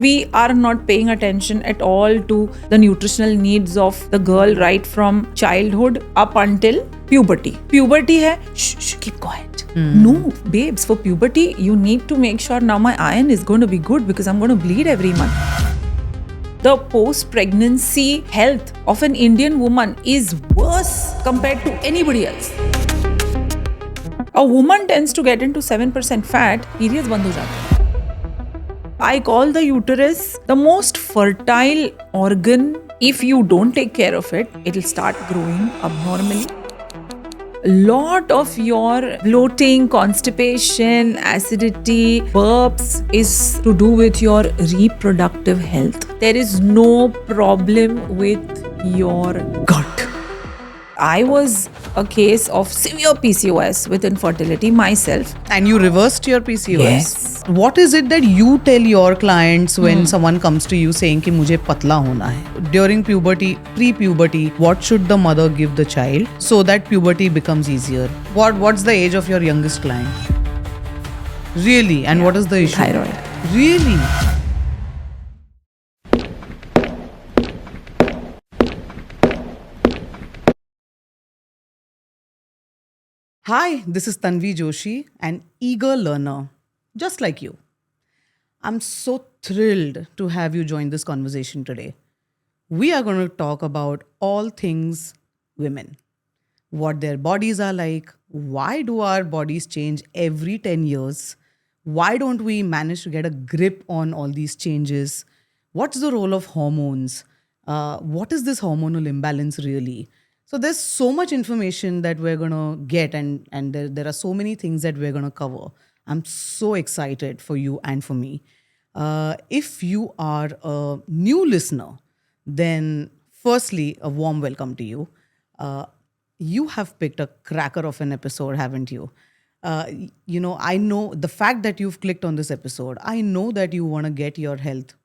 We are not paying attention at all to the nutritional needs of the girl right from childhood up until puberty. Puberty hai, shh, keep quiet. No, babes, for puberty, you need to make sure now my iron is going to be good because I'm going to bleed every month. The post-pregnancy health of an Indian woman is worse compared to anybody else. A woman tends to get into 7% fat, periods बंद हो जाते हैं. I call the uterus the most fertile organ. If you don't take care of it, it'll start growing abnormally. A lot of your bloating, constipation, acidity, burps is to do with your reproductive health. There is no problem with your gut. I was a case of severe PCOS with infertility myself. And you reversed your PCOS? Yes. What is it that you tell your clients when someone comes to you saying कि मुझे पतला होना है? During puberty, pre-puberty, what should the mother give the child so that puberty becomes easier? What's the age of your youngest client? Really? And what is the issue? Thyroid. Really? Hi, this is Tanvi Joshi, an eager learner, just like you. I'm so thrilled to have you join this conversation today. We are going to talk about all things women, what their bodies are like, why do our bodies change every 10 years, why don't we manage to get a grip on all these changes, what's the role of hormones, what is this hormonal imbalance really? So there's so much information that we're going to get and there are so many things that we're going to cover. I'm so excited for you and for me. If you are a new listener, then firstly, a warm welcome to you. You have picked a cracker of an episode, haven't you? I know the fact that you've clicked on this episode, I know that you want to get your health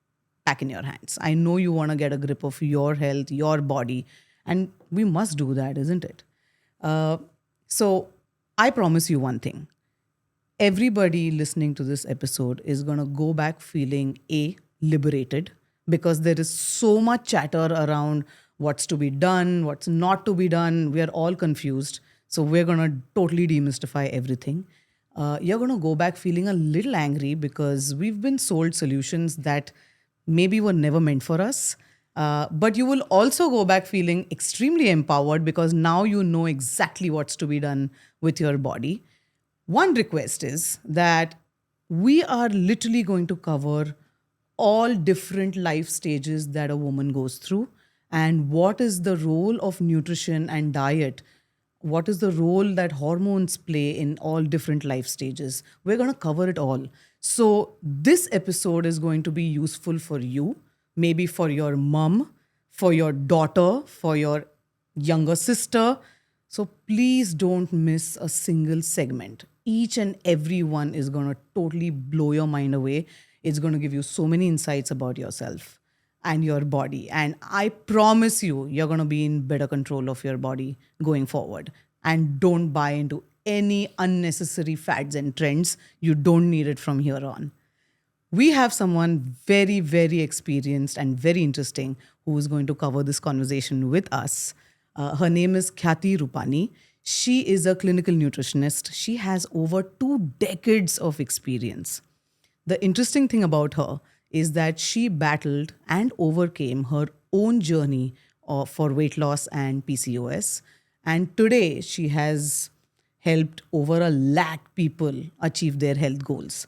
back in your hands. I know you want to get a grip of your health, your body, and we must do that, isn't it? So I promise you one thing. Everybody listening to this episode is going to go back feeling liberated, because there is so much chatter around what's to be done, what's not to be done. We are all confused. So we're going to totally demystify everything. You're going to go back feeling a little angry because we've been sold solutions that maybe were never meant for us. But you will also go back feeling extremely empowered because now you know exactly what's to be done with your body. One request is that we are literally going to cover all different life stages that a woman goes through, and what is the role of nutrition and diet, what is the role that hormones play in all different life stages. We're going to cover it all. So this episode is going to be useful for you, maybe for your mom, for your daughter, for your younger sister. So please don't miss a single segment. Each and every one is going to totally blow your mind away. It's going to give you so many insights about yourself and your body. And I promise you, you're going to be in better control of your body going forward. And don't buy into any unnecessary fads and trends. You don't need it from here on. We have someone very, very experienced and very interesting who is going to cover this conversation with us. Her name is Khyati Rupani. She is a clinical nutritionist. She has over 2 decades of experience. The interesting thing about her is that she battled and overcame her own journey for weight loss and PCOS. And today she has helped over 1 lakh people achieve their health goals.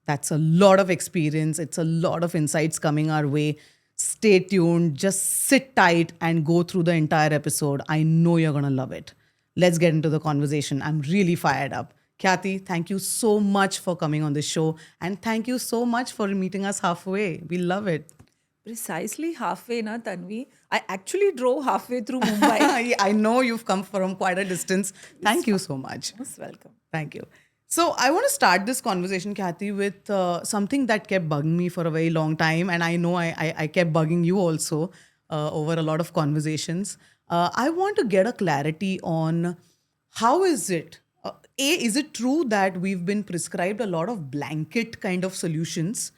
That's a lot of experience. It's a lot of insights coming our way. Stay tuned. Just sit tight and go through the entire episode. I know you're going to love it. Let's get into the conversation. I'm really fired up. Khyati, thank you so much for coming on the show. And thank you so much for meeting us halfway. We love it. Precisely halfway, na Tanvi. I actually drove halfway through Mumbai. I know you've come from quite a distance. Thank you so much. Most welcome. Thank you. So I want to start this conversation, Khyati, with something that kept bugging me for a very long time. And I know I kept bugging you also over a lot of conversations. I want to get a clarity on how is it? Is it true that we've been prescribed a lot of blanket kind of solutions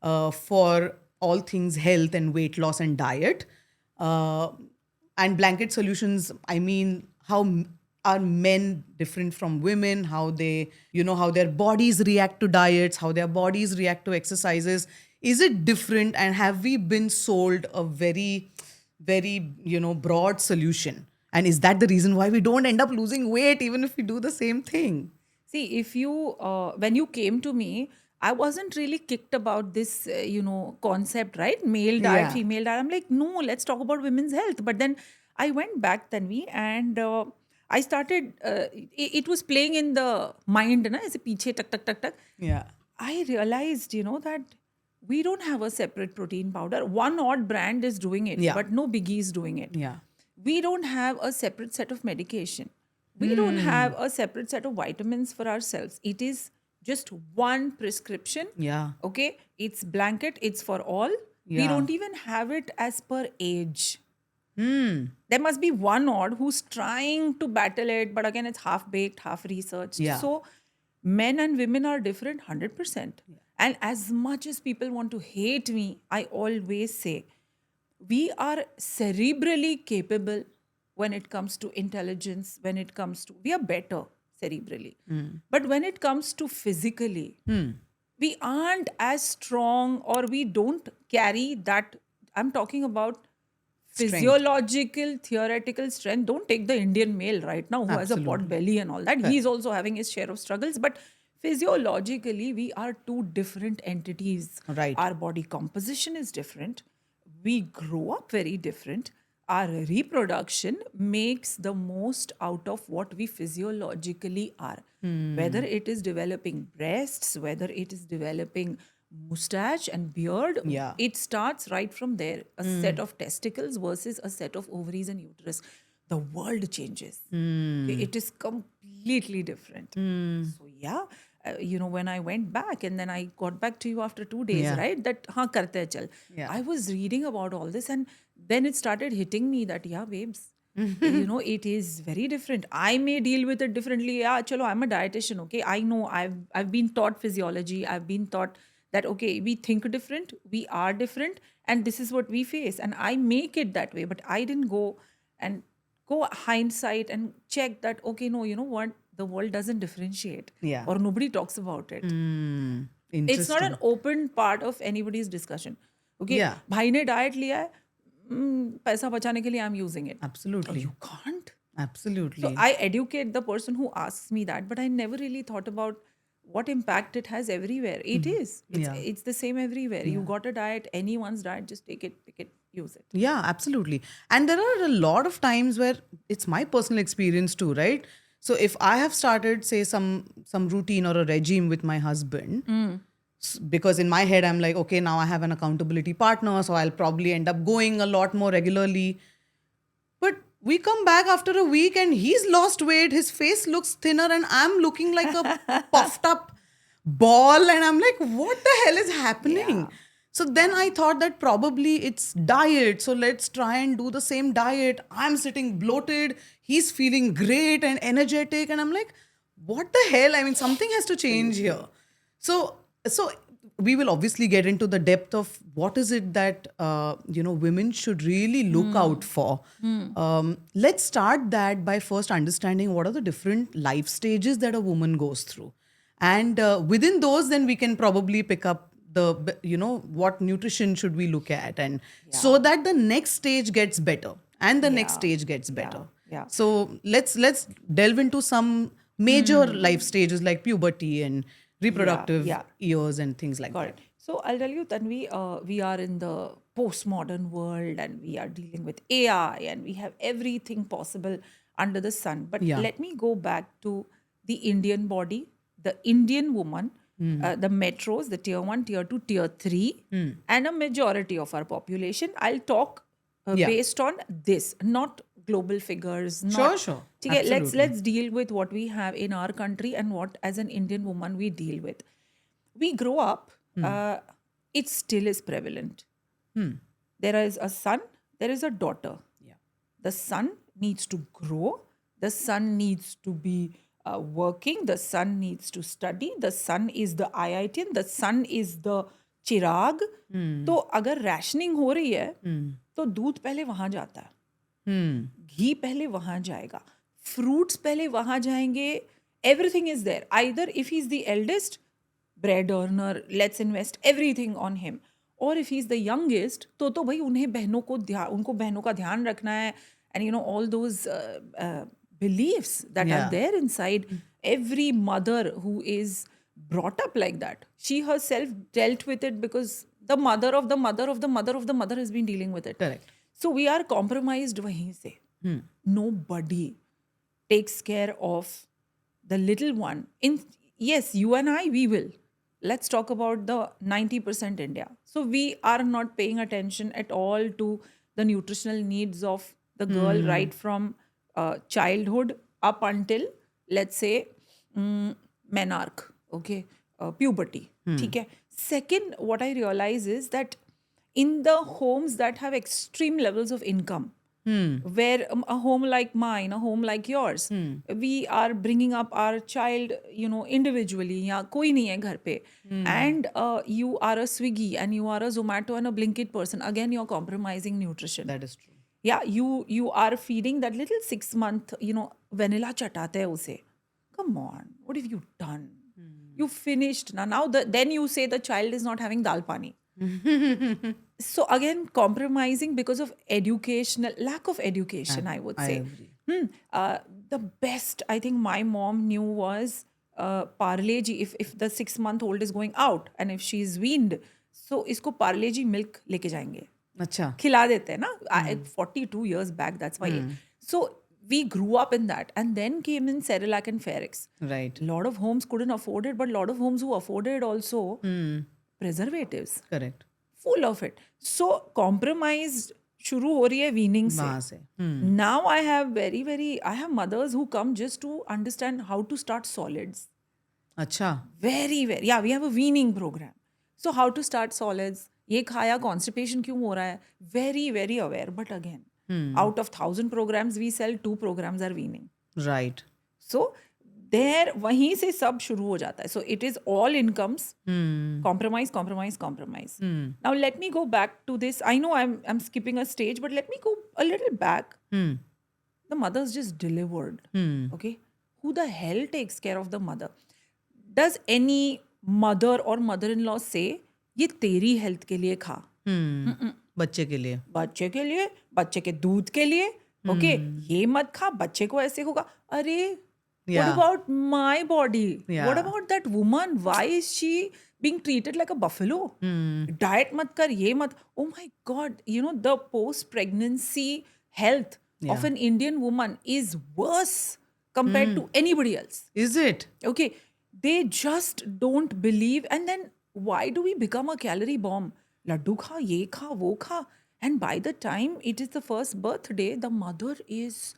for all things health and weight loss and diet. Uh, and blanket solutions, I mean, are men different from women? How they, how their bodies react to diets, how their bodies react to exercises. Is it different? And have we been sold a very, very, broad solution? And is that the reason why we don't end up losing weight even if we do the same thing? See, if you, when you came to me, I wasn't really kicked about this, concept, right? Male diet, Yeah. female diet. I'm like, no, let's talk about women's health. But then I went back, Tanvi, and I started, it was playing in the mind, na, aise piche, tak, tak, tak, tak. Yeah. I realized, that we don't have a separate protein powder. One odd brand is doing it, Yeah. but no biggie is doing it. Yeah. We don't have a separate set of medication. We don't have a separate set of vitamins for ourselves. It is just one prescription. Yeah. Okay. It's blanket, it's for all. We Yeah. don't even have it as per age. There must be one odd who's trying to battle it, but again, it's half baked, half researched. Yeah. So, men and women are different 100%. And as much as people want to hate me, I always say we are cerebrally capable when it comes to intelligence, when it comes to, we are better cerebrally. But when it comes to physically, we aren't as strong or we don't carry that. I'm talking about physiological, theoretical strength. Don't take the Indian male right now who has a pot belly and all that. He's also having his share of struggles. But physiologically, we are two different entities. Right. Our body composition is different. We grow up very different. Our reproduction makes the most out of what we physiologically are. Whether it is developing breasts, whether it is developing mustache and beard, Yeah. it starts right from there. A set of testicles versus a set of ovaries and uterus. The world changes. Okay, it is completely different. So yeah, when I went back and then I got back to you after 2 days, Yeah. right? That haan karte hai chal. Yeah. I was reading about all this and then it started hitting me that yeah, babes. It is very different. I may deal with it differently. Yeah, chalo, I'm a dietitian. Okay, I know I've been taught physiology. I've been taught that okay, we think different, we are different, and this is what we face. And I make it that way. But I didn't go hindsight and check that okay, no, you know what? The world doesn't differentiate. Yeah. Or nobody talks about it. It's not an open part of anybody's discussion. Okay. Yeah. भाई ने diet लिया है, पैसा बचाने के लिए I'm using it. Absolutely. You can't. Absolutely. So I educate the person who asks me that, but I never really thought about what impact it has everywhere. It is. It's the same everywhere. You got a diet, anyone's diet, just take it, pick it, use it. Yeah, absolutely. And there are a lot of times where it's my personal experience too, right? So if I have started, say, some routine or a regime with my husband, because in my head I'm like, okay, now I have an accountability partner, so I'll probably end up going a lot more regularly. But we come back after a week and he's lost weight, his face looks thinner, and I'm looking like a puffed up ball, and I'm like, what the hell is happening? So then I thought that probably it's diet. So let's try and do the same diet. I'm sitting bloated. He's feeling great and energetic. And I'm like, what the hell? I mean, something has to change here. So we will obviously get into the depth of what is it that, women should really look out for. Let's start that by first understanding what are the different life stages that a woman goes through. And within those, then we can probably pick up what nutrition should we look at, and so that the next stage gets better and the next stage gets better. Yeah. So let's delve into some major life stages like puberty and reproductive years and things like that. So I'll tell you, Tanvi, we are in the postmodern world and we are dealing with AI and we have everything possible under the sun. But let me go back to the Indian body, the Indian woman, the metros, the tier 1, tier 2, tier 3, and a majority of our population. I'll talk based on this, not global figures. Sure. Okay, let's deal with what we have in our country and what as an Indian woman we deal with. We grow up, it still is prevalent. There is a son, there is a daughter. The son needs to grow, the son needs to be working, the son needs to study, the son is the IITian, the son is the चिराग तो अगर rationing हो रही है तो दूध पहले वहां जाता है, घी पहले वहां जाएगा, फ्रूट्स पहले वहां जाएंगे, everything is there. Either if he is the eldest, bread earner, let's invest everything on him. Or if he's the youngest, तो भाई उन्हें बहनों को उनको बहनों का ध्यान रखना है, and you know all those beliefs that are Yeah. there inside every mother who is brought up like that. She herself dealt with it because the mother of the mother of the mother of the mother has been dealing with it. Correct. So we are compromised वहीं से. Nobody takes care of the little one. Yes, you and I, we will. Let's talk about the 90% India. So we are not paying attention at all to the nutritional needs of the girl right from childhood up until, let's say, menarche, okay, puberty. ठीक है. Second, what I realize is that in the homes that have extreme levels of income, where a home like mine, a home like yours, we are bringing up our child, you know, individually. या कोई नहीं है घर पे, and you are a Swiggy and you are a Zomato and a Blinkit person. Again, you're compromising nutrition. That is true. Yeah, you are feeding that little 6-month, you know, vanilla चटाते हैं उसे. Come on, what have you done? You finished now. Then you say the child is not having dal pani. So again, compromising because of lack of education, I would say. agree. The best I think my mom knew was Parle Ji. If the 6-month-old is going out and if she is weaned, so इसको Parle Ji milk लेके जाएंगे. अच्छा. खिला देते हैं ना. 42 years back, that's why. So we grew up in that, and then came in Cerelac and Ferrex. Right. A lot of homes couldn't afford it, but a lot of homes who afforded also preservatives. Correct. Full of it. So compromised शुरू हो रही है weaning से. वहाँ से. Now I have mothers who come just to understand how to start solids. अच्छा. Yeah, we have a weaning program. So how to start solids. ये खाया constipation क्यों हो रहा है. Very aware. But again, out of 1,000 programs we sell, 2 programs are weaning. Right. So there वहीं से सब शुरू हो जाता है. So it is all incomes. Compromise. Now let me go back to this. I know I'm skipping a stage, but let me go a little back. The mother's just delivered. Okay, who the hell takes care of the mother? Does any mother or mother-in-law say ये तेरी health के लिए खा? बच्चे के लिए. बच्चे के दूध के लिए. Okay, ये मत खा, बच्चे को ऐसे होगा. अरे, what about my body? Yeah. What about that woman? Why is she being treated like a buffalo? Diet mat kar, ye mat. Oh my God, you know, the post-pregnancy health of an Indian woman is worse compared to anybody else. Is it? Okay, they just don't believe. And then why do we become a calorie bomb? Laddu kha, ye kha, wo kha. And by the time it is the first birthday, the mother is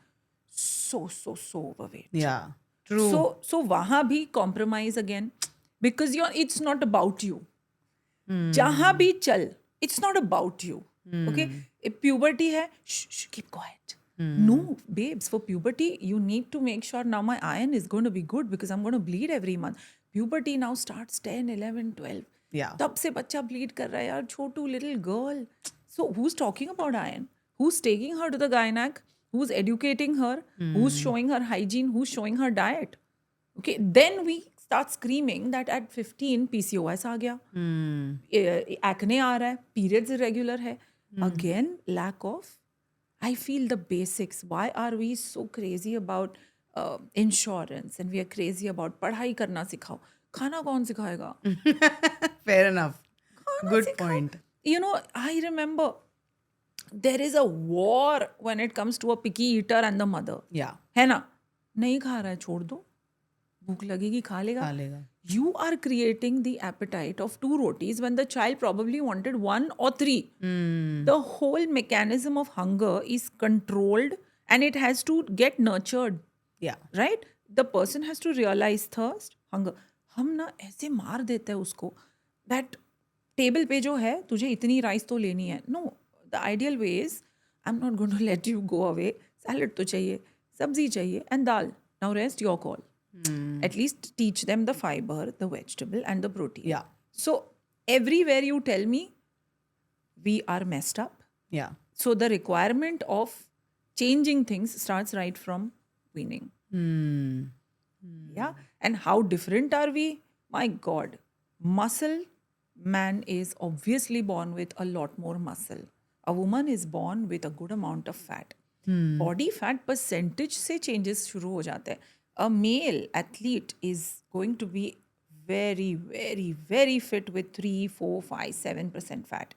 so overweight. Yeah. True. So वहाँ भी compromise again, because it's not about you. जहाँ भी चल, it's not about you. Okay, if puberty है, shh, keep quiet. No, babes, for puberty you need to make sure now my iron is going to be good because I'm going to bleed every month. Puberty now starts 10, 11, 12. Yeah. तब से बच्चा bleed कर रहा है यार, छोटू little girl. So who's talking about iron? Who's taking her to the gynac? Who's educating her? Who's showing her hygiene? Who's showing her diet? Okay, then we start screaming that at 15 PCOS आ गया, acne आ रहा है, periods irregular है. Again, lack of, I feel, the basics. Why are we so crazy about insurance, and we are crazy about पढ़ाई करना सिखाओ? खाना कौन सिखाएगा? Fair enough. Good point. You know, I remember there is a war when it comes to a picky eater and the mother. Yeah. है ना? नहीं खा रहा है, छोड़ दो. भूख लगेगी, खा लेगा. You are creating the appetite of 2 rotis when the child probably wanted 1 or 3. The whole mechanism of hunger is controlled and it has to get nurtured. Yeah. Right? The person has to realize thirst, hunger. हम ना ऐसे मार देते हैं उसको that table पे जो है तुझे इतनी राइस तो लेनी है. No, the ideal way is I'm not going to let you go away. Salad तो चाहिए, सब्जी चाहिए and dal. Now rest, your call. At least teach them the fiber, the vegetable and the protein. Yeah. So everywhere you tell me, we are messed up. Yeah. So the requirement of changing things starts right from weaning. Yeah. And how different are we? My God. Muscle, man is obviously born with a lot more muscle. A woman is born with a good amount of fat. Body fat percentage से changes शुरू हो जाते हैं. A male athlete is going to be very, very, very fit with 3, 4, 5, 7% fat.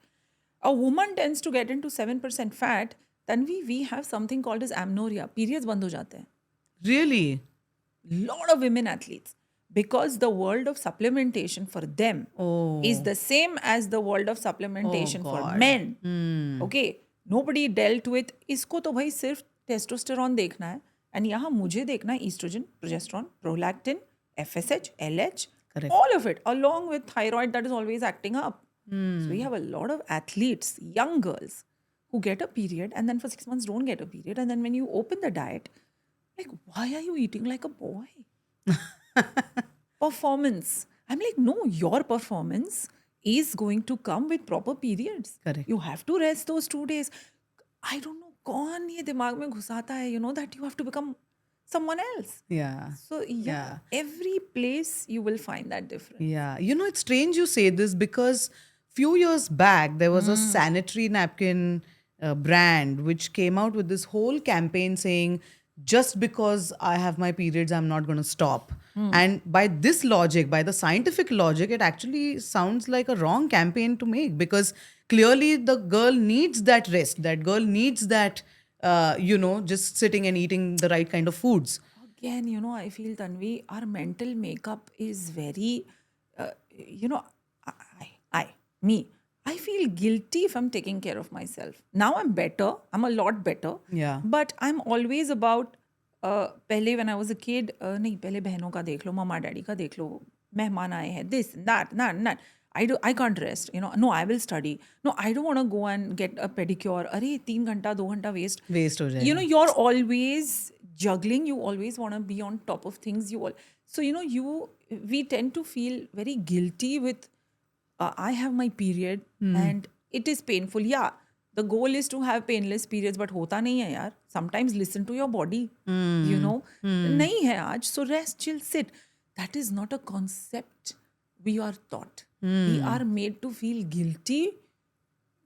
A woman tends to get into 7% fat. Then we have something called as amenorrhea. Periods बंद हो जाते हैं. Really? Lot of women athletes, because the world of supplementation for them is the same as the world of supplementation for men. Okay, nobody dealt with इसको तो भाई सिर्फ testosterone देखना है, and यहाँ मुझे देखना है estrogen, progesterone, prolactin, FSH, LH, Correct. all of it, along with thyroid that is always acting up. So we have a lot of athletes, young girls, who get a period and then for 6 months don't get a period, and then when you open the diet, like, why are you eating like a boy? Performance. I'm like, no, your performance is going to come with proper periods. Correct. You have to rest those 2 days. I don't know कौन ये दिमाग में घुसाता है, you know, that you have to become someone else. Yeah. So yeah, every place you will find that difference. Yeah. You know, it's strange you say this because few years back, there was a sanitary napkin brand which came out with this whole campaign saying, just because I have my periods, I'm not going to stop. And by this logic, by the scientific logic, it actually sounds like a wrong campaign to make because clearly the girl needs that rest. That girl needs that, just sitting and eating the right kind of foods. Again, you know, I feel, Tanvi, our mental makeup is very, I feel guilty if I'm taking care of myself. Now I'm better. I'm a lot better. Yeah. But I'm always about, पहले when I was a kid, नहीं, पहले बहनों का देख लो, मम्मा daddy का देख लो, मेहमान आए हैं, this, that. I can't rest, you know. No, I will study. No, I don't want to go and get a pedicure. अरे 3 घंटा 2 घंटा waste. Waste हो जाएगा. You know, you're always juggling. You always want to be on top of things. So, you know, we tend to feel very guilty with, I have my period and it is painful. Yeah, the goal is to have painless periods, but होता नहीं है यार. Sometimes listen to your body. You know, नहीं है आज. So rest, chill, sit. That is not a concept we are taught. We are made to feel guilty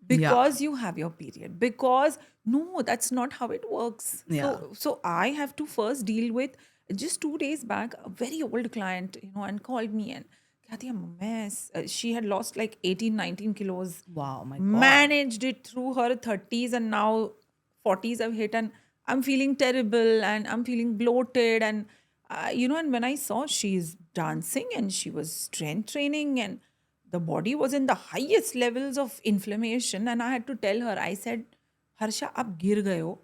because you have your period. Because no, that's not how it works. Yeah. So I have to first deal with, just 2 days back, a very old client, you know, and called me and Kati, I'm a mess. She had lost like 18, 19 kilos. Wow, my God. Managed it through her 30s and now 40s have hit and I'm feeling terrible and I'm feeling bloated and, and when I saw she's dancing and she was strength training and the body was in the highest levels of inflammation and I had to tell her, I said, Harsha आप गिर गए हो,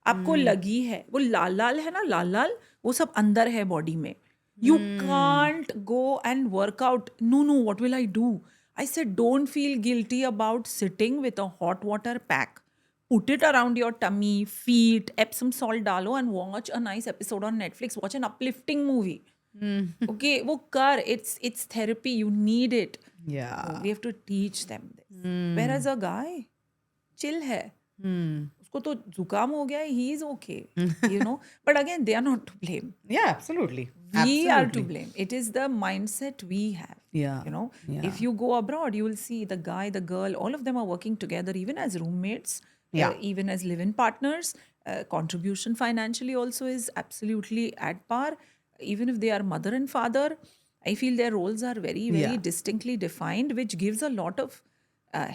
आपको लगी है, वो लाल लाल है ना, लाल लाल वो सब अंदर है बॉडी में. You can't go and work out. No, what will I do? I said, don't feel guilty about sitting with a hot water pack. Put it around your tummy, feet, Epsom salt डालो and watch a nice episode on Netflix. Watch an uplifting movie. Okay, वो कर. It's therapy. You need it. Yeah. So we have to teach them this. Whereas a guy, chill है. उसको तो जुकाम हो गया है, he is okay, you know. But again, they are not to blame. Yeah, absolutely. We are to blame. It is the mindset we have. Yeah. You know, Yeah. if you go abroad, you will see the guy, the girl, all of them are working together, even as roommates, Yeah. even as live-in partners. Contribution financially also is absolutely at par. Even if they are mother and father, I feel their roles are very, very Yeah. distinctly defined, which gives a lot of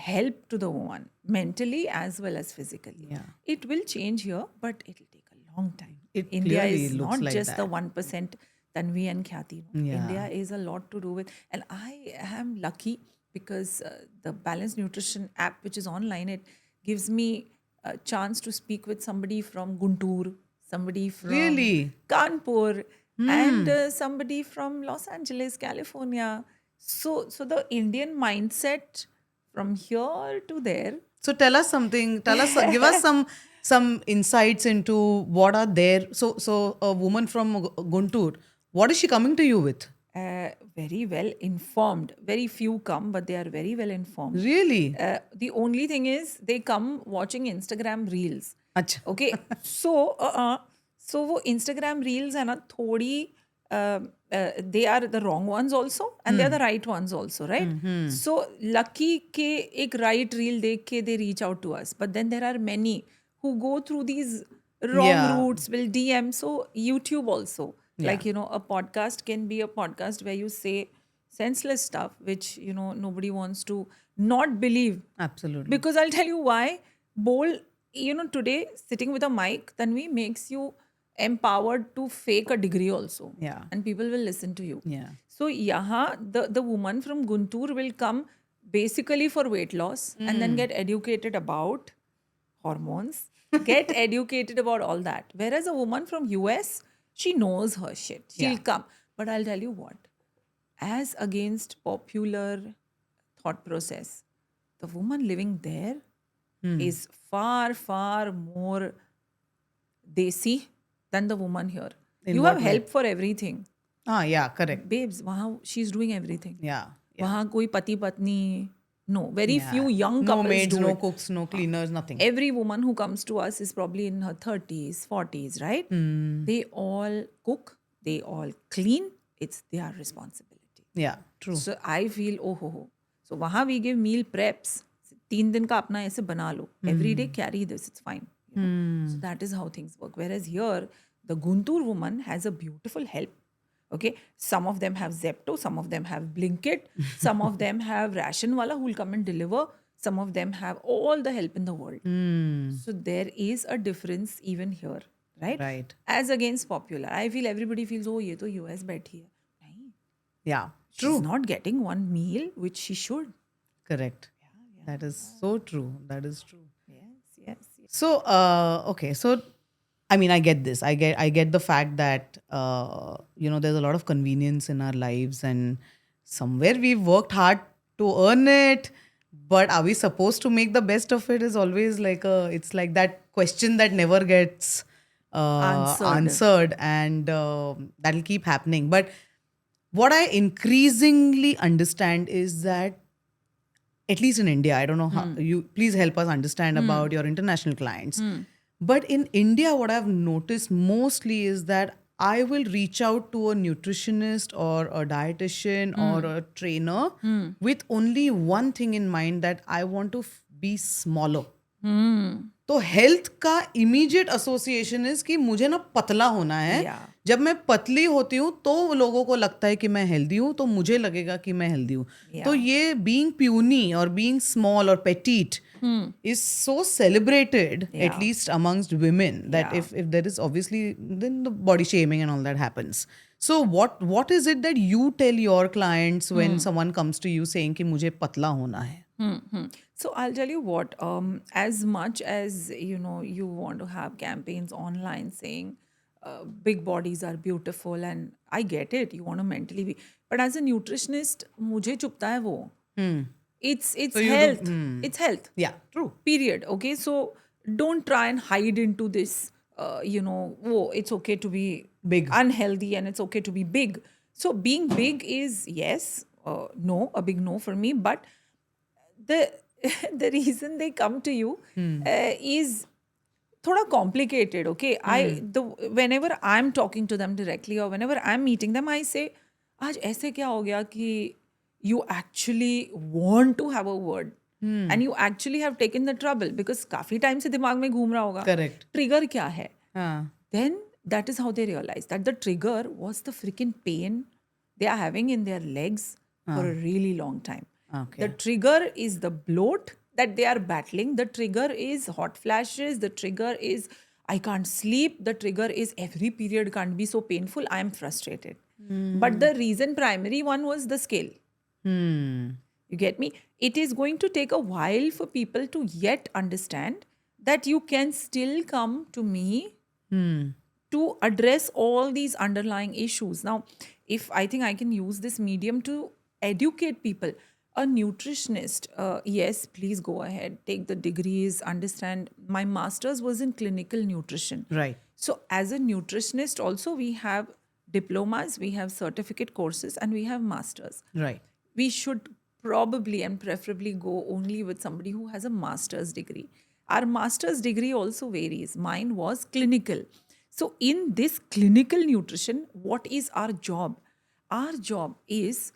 help to the woman, mentally as well as physically. Yeah. It will change here, but it will take a long time. It India clearly is looks not like just the that. 1% Tanvi and Khyati. No. Yeah. India is a lot to do with, and I am lucky because the Balanced Nutrition app, which is online, it gives me a chance to speak with somebody from Guntur, somebody from Really? Kanpur, and somebody from Los Angeles, California. So the Indian mindset from here to there. So tell us something. Give us some insights into what are there. So a woman from Guntur, what is she coming to you with? very well informed. Very few come, but they are very well informed. Really? The only thing is they come watching Instagram reels. अच्छा. Okay, so वो Instagram reels है ना थोड़ी they are the wrong ones also and they are the right ones also, right? So lucky के एक right reel देख के they reach out to us, but then there are many who go through these wrong Yeah. routes, will DM. So YouTube also, like a podcast can be a podcast where you say senseless stuff which nobody wants to not believe. Absolutely. Because I'll tell you why. Bold, today sitting with a mic, Tanvi, makes you empowered to fake a degree also. Yeah. And people will listen to you. Yeah. So yaha, the woman from Guntur will come basically for weight loss and then get educated about hormones, get educated about all that. Whereas a woman from US, she knows her shit. She'll come. But I'll tell you what, as against popular thought process, the woman living there is far, far more desi than the woman here. You have help for everything. Yeah, correct. Babes, wahan she's doing everything. Yeah. Wahan koi pati patni, no. Very few young No couples maids, do no it. cooks, no cleaners, nothing. Every woman who comes to us is probably in her 30s, 40s, right? They all cook, they all clean. It's their responsibility. Yeah, true. So I feel, oh ho ho. So wahan we give meal preps. 3 दिन का अपना ऐसे बना लो. Every day carry this, it's fine. So that is how things work. Whereas here, the Guntur woman has a beautiful help. Okay, some of them have Zepto, some of them have Blinkit, some of them have Ration Wala who will come and deliver. Some of them have all the help in the world. So there is a difference even here, right? Right. As against popular. I feel everybody feels, oh, ye to US बैठी है. नहीं. Yeah, She's not getting one meal, which she should. correct. That is so true. That is true. Yes. So, okay. So, I mean, I get this. I get the fact that, there's a lot of convenience in our lives and somewhere we've worked hard to earn it. But are we supposed to make the best of it is always like it's like that question that never gets answered and that'll keep happening. But what I increasingly understand is that at least in India, I don't know how you please help us understand about your international clients. But in India, what I've noticed mostly is that I will reach out to a nutritionist or a dietitian or a trainer with only one thing in mind, that I want to be smaller. तो health का immediate association is कि मुझे ना पतला होना है. जब मैं पतली होती हूँ तो लोगों को लगता है कि मैं हेल्दी हूँ, तो मुझे लगेगा कि मैं हेल्दी हूँ. तो ये बीइंग प्यूनी और बीइंग स्मॉल और Petit is so celebrated, at least amongst women, that if there is obviously then the body shaming and all that happens. So what is it that you tell your clients when someone comes to you saying कि मुझे पतला होना है? So I'll tell you what, as much as you want to have campaigns online saying big bodies are beautiful, and I get it, you want to mentally be, but as a nutritionist मुझे चुभता है वो. It's health. It's health. Yeah, true. Period. Okay, so don't try and hide into this. It's okay to be Big. unhealthy, and it's okay to be big. So being big is yes, no, a big no for me. But the reason they come to you is thoda complicated. Okay, whenever I'm talking to them directly or whenever I'm meeting them, I say, आज ऐसे क्या हो गया कि you actually want to have a word and you actually have taken the trouble, because काफी time से दिमाग में घूम रहा होगा. Correct. Trigger क्या है? हाँ. Then that is how they realize that the trigger was the freaking pain they are having in their legs for a really long time. Okay. The trigger is the bloat that they are battling. The trigger is hot flashes. The trigger is I can't sleep. The trigger is every period can't be so painful. I am frustrated. But the reason primary one was the scale. You get me? It is going to take a while for people to yet understand that you can still come to me to address all these underlying issues. Now, if I think I can use this medium to educate people, a nutritionist, yes, please go ahead, take the degrees, understand. My master's was in clinical nutrition. Right. So as a nutritionist also, we have diplomas, we have certificate courses, and we have masters. Right. We should probably and preferably go only with somebody who has a master's degree. Our master's degree also varies. Mine was clinical. So, in this clinical nutrition, what is our job? Our job is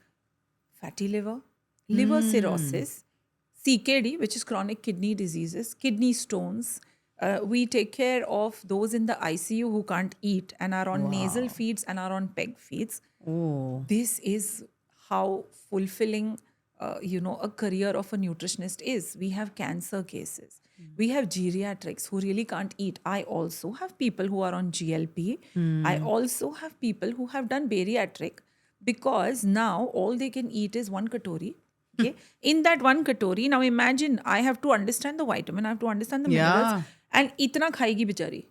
fatty liver, liver cirrhosis, CKD, which is chronic kidney diseases, kidney stones. We take care of those in the ICU who can't eat and are on nasal feeds and are on peg feeds. Oh. This is how fulfilling a career of a nutritionist is. We have cancer cases, we have geriatrics who really can't eat. I also have people who are on GLP. I also have people who have done bariatric, because now all they can eat is one katori. Okay, in that one katori, now imagine I have to understand the vitamin, I have to understand the minerals, Yeah. and itna khayegi bichari.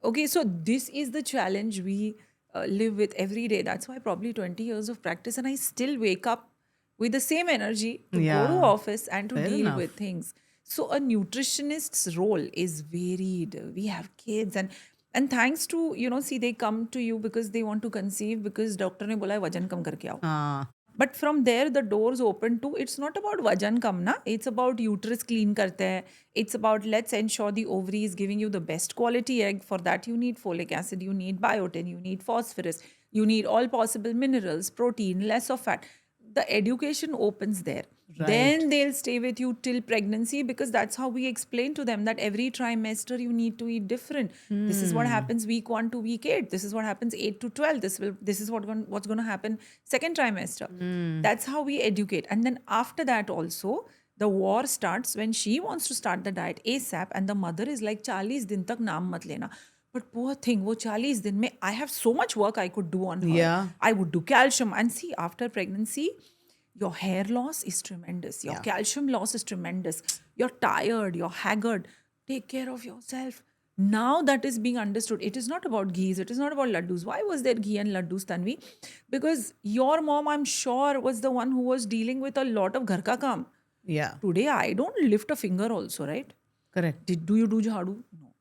Okay, so this is the challenge we live with every day. That's why probably 20 years of practice, and I still wake up with the same energy to go to Yeah. office and to Fair deal enough. with things. So a nutritionist's role is varied. We have kids, and thanks to, see, they come to you because they want to conceive, because doctor ने बोला है वजन कम करके आओ. Ah. But from there, the doors open to, it's not about vajan kamna, it's about uterus clean karte hai. It's about, let's ensure the ovary is giving you the best quality egg. For that, you need folic acid, you need biotin, you need phosphorus, you need all possible minerals, protein, less of fat. The education opens there. Then they'll stay with you till pregnancy, because that's how we explain to them that every trimester you need to eat different. This is what happens week 1 to week 8. This is what happens 8 to 12. This is what's going to happen second trimester. That's how we educate. And then after that also, the war starts when she wants to start the diet ASAP, and the mother is like 40 din tak naam mat lena. But poor thing, wo 40 din mein, I have so much work I could do on her. Yeah. I would do calcium. And see, after pregnancy, your hair loss is tremendous. Your calcium loss is tremendous. You're tired. You're haggard. Take care of yourself. Now that is being understood. It is not about ghees. It is not about laddus. Why was there ghee and laddus, Tanvi? Because your mom, I'm sure, was the one who was dealing with a lot of ghar ka kaam. Yeah. Today, I don't lift a finger also, right? Correct. Do you do jhadu? No.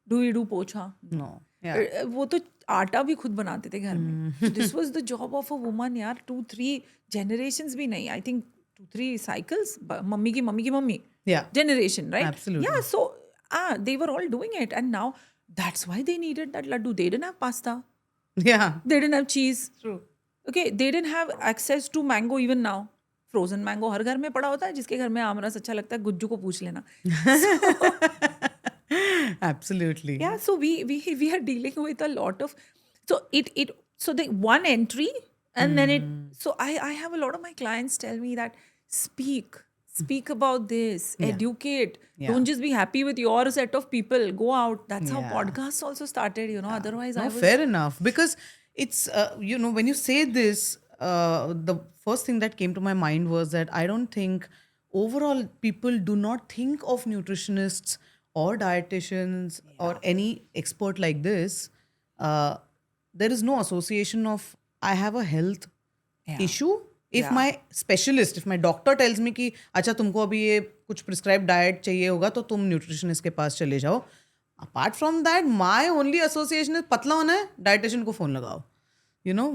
Do you do pocha? No. Yeah. वो तो आटा भी खुद बनाते थे घर में. This was the job of a woman यार. 2-3 generations भी नहीं. I think 2-3 cycles. मम्मी की mummy. Yeah. Generation, right? Absolutely. Yeah. So they were all doing it, and now that's why they needed that laddu. They didn't have pasta. Yeah. They didn't have cheese. True. Okay. They didn't have access to mango even now. Frozen mango हर घर में पड़ा होता है. जिसके घर में आमरस अच्छा लगता है, गुज्जू को पूछ लेना. Absolutely. Yeah, so we are dealing with a lot of, so so the one entry, and then it, so I have a lot of my clients tell me that speak about this, educate. Yeah. Don't just be happy with your set of people. Go out. That's how Yeah. podcasts also started. Otherwise No, I was fair enough. Because it's, when you say this, the first thing that came to my mind was that I don't think overall people do not think of nutritionists or dietitians or any expert like this. There is no association of I have a health issue. If my specialist, if my doctor tells me कि अच्छा तुमको अभी ये कुछ prescribed diet चाहिए होगा तो तुम nutritionist के पास चले जाओ. Apart from that, my only association is पतला होना है, dietitian को phone लगाओ.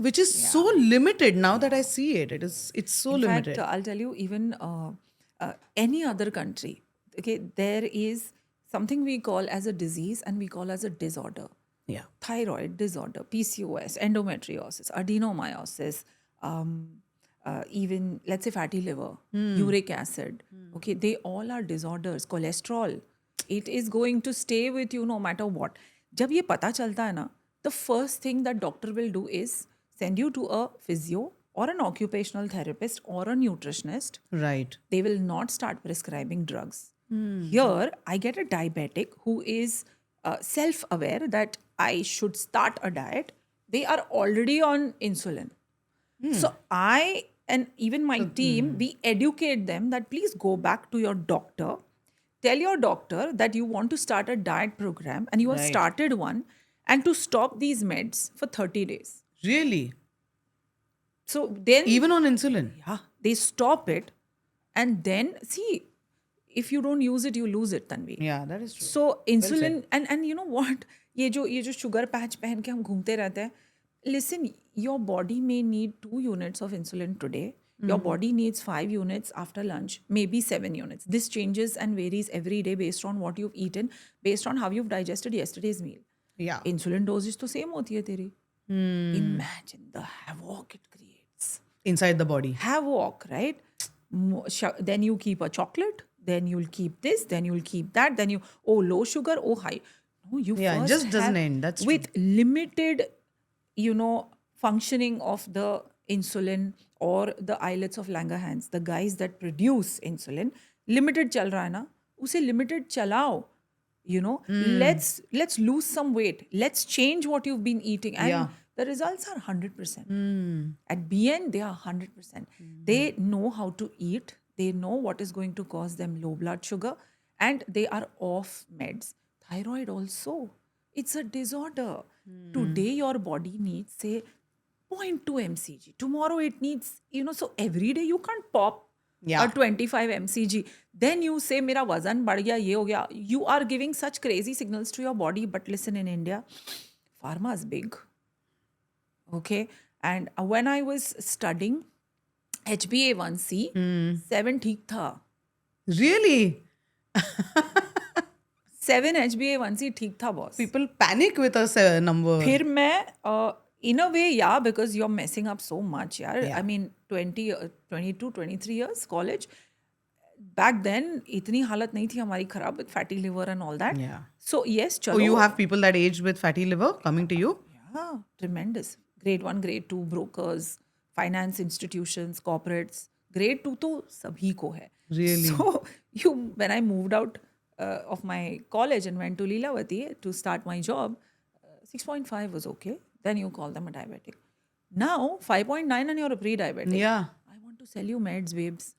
Which is so limited now that I see it. It's so in limited. fact, I'll tell you, even any other country, okay, there is something we call as a disease and we call as a disorder. Yeah. Thyroid disorder, PCOS, endometriosis, adenomyosis, even let's say fatty liver, uric acid. Okay, they all are disorders. Cholesterol, it is going to stay with you no matter what. जब ये पता चलता है ना, the first thing that doctor will do is send you to a physio or an occupational therapist or a nutritionist. Right. They will not start prescribing drugs. Here, I get a diabetic who is self-aware that I should start a diet. They are already on insulin. So I and even my team, we educate them that please go back to your doctor. Tell your doctor that you want to start a diet program and you have started one, and to stop these meds for 30 days. Really? So then... Even on insulin? Yeah, they stop it, and then see, if you don't use it, you lose it, Tanvi. Yeah, that is true. So insulin, and you know what, ये जो sugar patch पहन के हम घूमते रहते हैं, listen, your body may need 2 units of insulin today. Your body needs 5 units after lunch, maybe 7 units. This changes and varies every day based on what you've eaten, based on how you've digested yesterday's meal. Yeah. Insulin dosage तो same होती है तेरी. Imagine the havoc it creates. Inside the body. Havoc, right? Then you keep a chocolate, then you'll keep this, then you'll keep that, then you, oh, low sugar, oh, high. No, you Yeah, it first just doesn't have, end. That's with limited, functioning of the insulin or the islets of Langerhans, the guys that produce insulin, limited chal raha hai na, use limited chalao. Let's lose some weight. Let's change what you've been eating. And the results are 100%. At BN, they are 100%. They know how to eat. They know what is going to cause them low blood sugar. And they are off meds. Thyroid also. It's a disorder. Today, your body needs, say, 0.2 mcg. Tomorrow, it needs, so every day you can't pop a 25 mcg. Then you say, mera wazan बढ़ गया, ये हो गया. You are giving such crazy signals to your body. But listen, in India, pharma is big. Okay. And when I was studying, HbA1c, 7 ठीक था. Really? 7 HbA1c ठीक था, boss. People panic with a number. फिर मैं, in a way, yeah, because you're messing up so much, yeah. I mean, 22, 23 years, college. Back then, इतनी हालत नहीं थी हमारी खराब with fatty liver and all that. Yeah. So, yes, chalo. Oh, you have people that age with fatty liver coming to you? Yeah, tremendous. Grade 1, grade 2 brokers, finance institutions, corporates. Grade 2 तो सभी को है. Really? So, when I moved out of my college and went to Lilavati to start my job, 6.5 was okay. Then you call them a diabetic. Now, 5.9 and you're a pre-diabetic. Yeah. I want to sell you meds, babes.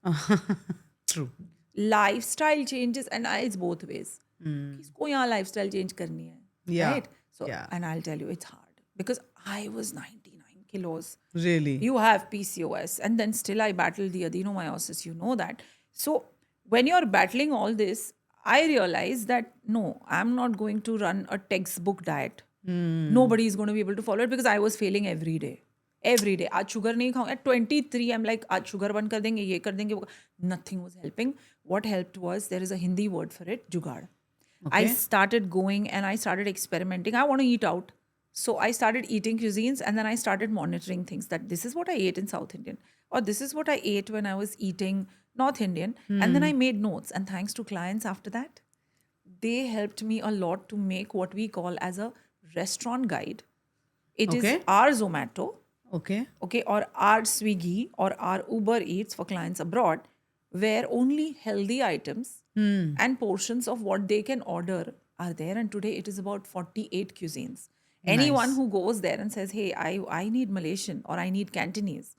True. Lifestyle changes, and it's both ways. किसको यहाँ lifestyle change करनी है? Yeah. Right? So, and I'll tell you, it's hard. Because I was 99 kilos. Really? You have PCOS. And then still I battled the adenomyosis. You know that. So, when you're battling all this, I realized that, no, I'm not going to run a textbook diet. Nobody is going to be able to follow it because I was failing every day. Every day. आज sugar नहीं खाऊं. At 23, I'm like, आज sugar बंद कर देंगे, ये कर देंगे. Nothing was helping. What helped was, there is a Hindi word for it, jugaad. I started going and I started experimenting. I want to eat out. So I started eating cuisines and then I started monitoring things that this is what I ate in South Indian or this is what I ate when I was eating North Indian. And then I made notes. And thanks to clients after that, they helped me a lot to make what we call as a restaurant guide. It is our Zomato. Okay, or our Swiggy or our Uber Eats for clients abroad, where only healthy items and portions of what they can order are there. And today it is about 48 cuisines. Anyone who goes there and says, hey, I need Malaysian or I need Cantonese,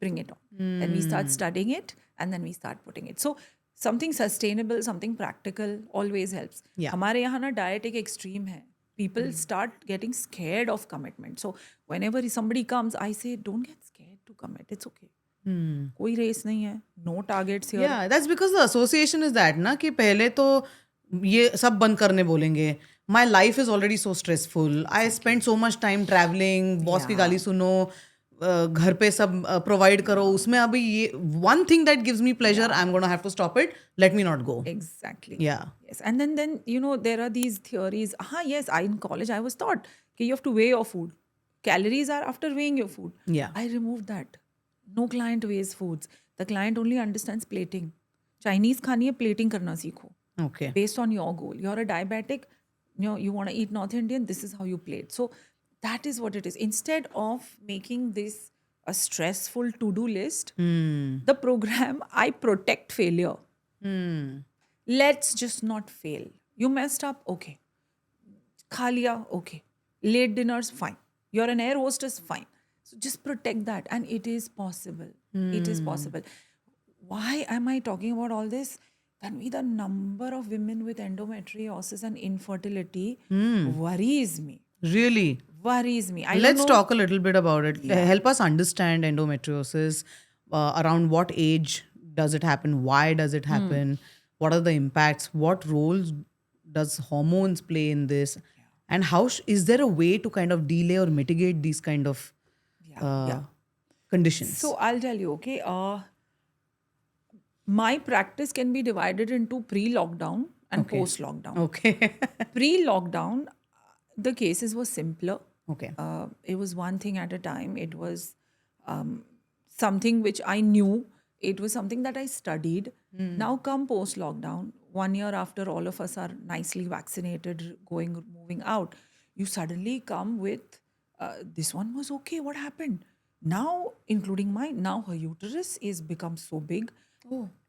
bring it on. Then we start studying it and then we start putting it. So something sustainable, something practical always helps. हमारे यहाँ ना diet एक extreme है. People start getting scared of commitment. So whenever somebody comes, I say, don't get scared to commit. It's okay. कोई race नहीं है. No targets here. Yeah, that's because the association is that, ना कि पहले तो ये सब बंद करने बोलेंगे. My life is already so stressful. I spend so much time traveling. Boss की गाली सुनो. घर पे सब provide करो. उसमें अभी ये one thing that gives me pleasure, I'm going to have to stop it. Let me not go. Exactly. Yeah. Yes. And then there are these theories. Yes, in college I was taught that you have to weigh your food. Calories are after weighing your food. Yeah. I removed that. No client weighs foods. The client only understands plating. Chinese खानी है, plating करना सीखो. Okay. Based on your goal. You're a diabetic. You want to eat North Indian. This is how you plate. So that is what it is. Instead of making this a stressful to-do list, the program, I protect failure. Let's just not fail. You messed up, okay. Kha liya, okay. Late dinners, fine. You're an air hostess, fine. So just protect that. And it is possible. It is possible. Why am I talking about all this? Tanvi, the number of women with endometriosis and infertility worries me. Really? Worries me. Let's talk a little bit about it. Help us understand endometriosis. Around what age does it happen? Why does it happen? What are the impacts? What roles does hormones play in this? And is there a way to kind of delay or mitigate these kind of Yeah. conditions? So I'll tell you, okay. My practice can be divided into pre-lockdown and post-lockdown. Okay. Pre-lockdown, the cases were simpler. Okay. It was one thing at a time. It was something which I knew. It was something that I studied. Now come post-lockdown, 1 year after all of us are nicely vaccinated, moving out, you suddenly come with, this one was okay, what happened? Now, including mine, now her uterus is become so big.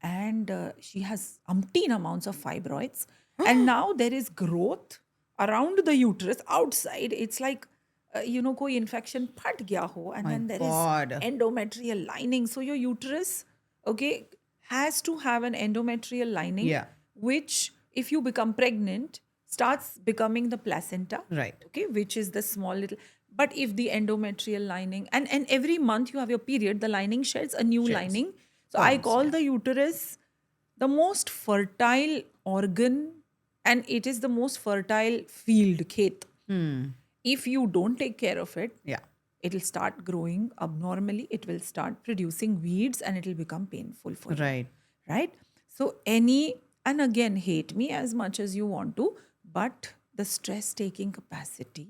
And she has umpteen amounts of fibroids. And now there is growth around the uterus outside. It's like, koi infection phat gaya ho, and then there God. is endometrial lining. So your uterus, okay, has to have an endometrial lining, Yeah. which, if you become pregnant, starts becoming the placenta. Right. Okay, which is the small little. But if the endometrial lining, and every month you have your period, the lining sheds a new lining. So I call the uterus the most fertile organ, and it is the most fertile field, khet. If you don't take care of it, Yeah. it'll start growing abnormally. It will start producing weeds, and it'll become painful for you. Right. Right? So and again, hate me as much as you want to, but the stress-taking capacity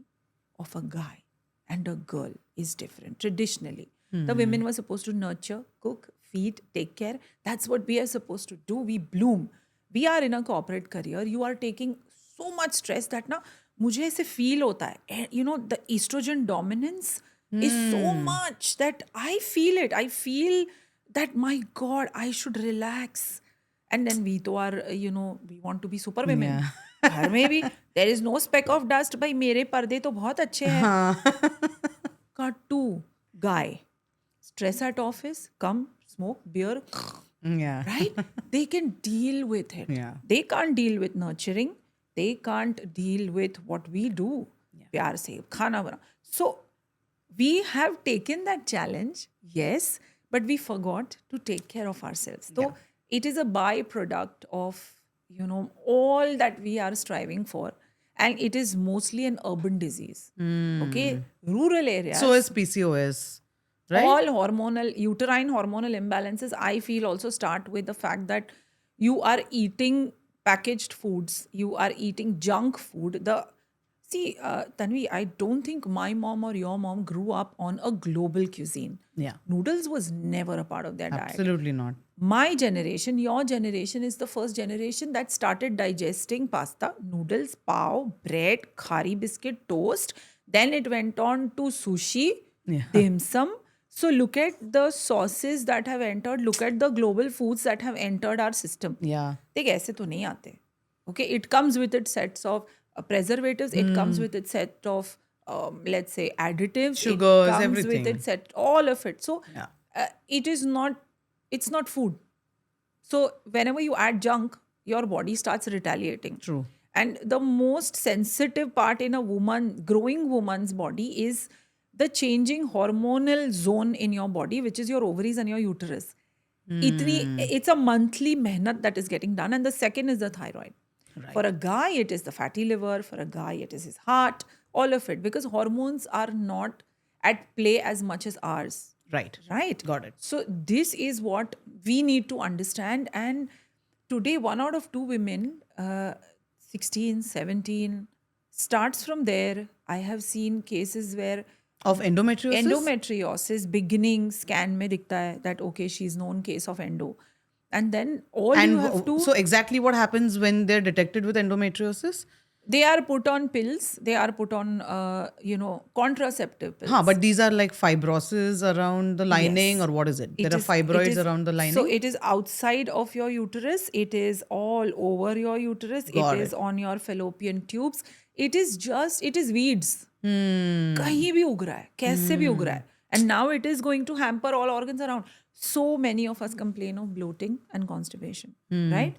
of a guy and a girl is different. Traditionally, the women were supposed to nurture, cook, feed, take care. That's what we are supposed to do. We bloom. We are in a corporate career. You are taking so much stress that ना मुझे ऐसे feel होता है. The estrogen dominance is so much that I feel it. I feel that, my God, I should relax. And then we to are, we want to be super women. घर में भी there is no speck of dust. भाई मेरे पर्दे तो बहुत अच्छे हैं. Cut to guy. Stress at office, come, smoke, beer, Yeah. right? They can deal with it. Yeah. They can't deal with nurturing. They can't deal with what we do. प्यार से खाना बना. So we have taken that challenge, yes, but we forgot to take care of ourselves. So it is a byproduct of, all that we are striving for. And it is mostly an urban disease. Okay? Rural areas. So is PCOS, right? All uterine hormonal imbalances, I feel, also start with the fact that you are eating packaged foods, you are eating junk food. Tanvi, I don't think my mom or your mom grew up on a global cuisine. Yeah. Noodles was never a part of their diet. Absolutely not. My generation, your generation, is the first generation that started digesting pasta, noodles, pav, bread, khari biscuit, toast. Then it went on to sushi, dim sum. So look at the sauces that have entered. Look at the global foods that have entered our system. Yeah. देख ऐसे तो नहीं आते. Okay, it comes with its sets of preservatives. It comes with its set of, let's say, additives. Sugars, it comes everything. with its set, all of it. So it's not food. So whenever you add junk, your body starts retaliating. True. And the most sensitive part in a growing woman's body is the changing hormonal zone in your body, which is your ovaries and your uterus. It's a monthly mehnat that is getting done. And the second is the thyroid. Right. For a guy, it is the fatty liver. For a guy, it is his heart, all of it. Because hormones are not at play as much as ours. Right. Right. Got it. So this is what we need to understand. And today, 1 out of 2 women, 16, 17, starts from there. I have seen cases where of endometriosis beginning scan mein dikhta hai that, okay, she's known case of endo. And then you have to... So exactly what happens when they're detected with endometriosis? They are put on pills. They are put on, contraceptive pills. But these are like fibrosis around the lining, Yes. or what is it? There are fibroids around the lining? So it is outside of your uterus. It is all over your uterus. Got it is on your fallopian tubes. It is weeds. कहीं भी उग रहा है, कैसे भी उग रहा है. And now it is going to hamper all organs around. So many of us complain of bloating and constipation, right?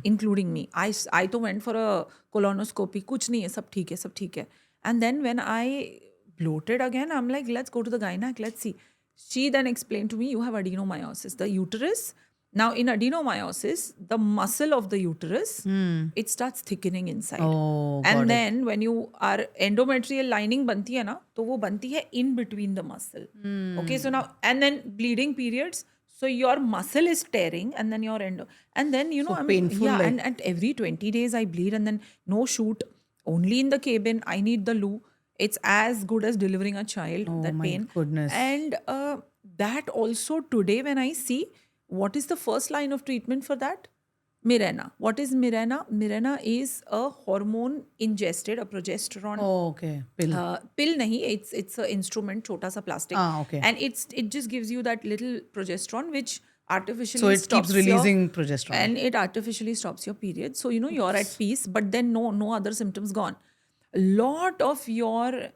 Including me. I तो went for a colonoscopy. कुछ नहीं है, सब ठीक है. And then when I bloated again, I'm like, let's go to the gynec, let's see. She then explained to me, you have adenomyosis. The uterus Now, in adenomyosis, the muscle of the uterus, it starts thickening inside. Oh, got and it. then when you are endometrial lining बनती है ना, तो वो बनती है in between the muscle. Okay, so now and then bleeding periods. So your muscle is tearing, and then your and then So painful, yeah, like- and at every 20 days I bleed, and then no shoot, only in the cabin. I need the loo. It's as good as delivering a child. Oh that my pain. goodness. And that also today when I see, what is the first line of treatment for that? Mirena. What is Mirena? Mirena is a hormone ingested, a progesterone Oh, okay. Pill. pill nahi, it's an instrument, chota sa plastic. Okay. And it just gives you that little progesterone which artificially So it stops keeps releasing progesterone. and it artificially stops your period, so you're at peace, but then no other symptoms gone. A lot of your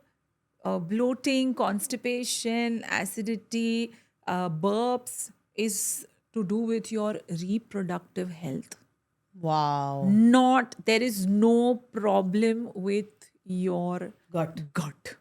bloating, constipation, acidity, burps is to do with your reproductive health. Wow. Not, there is no problem with your gut.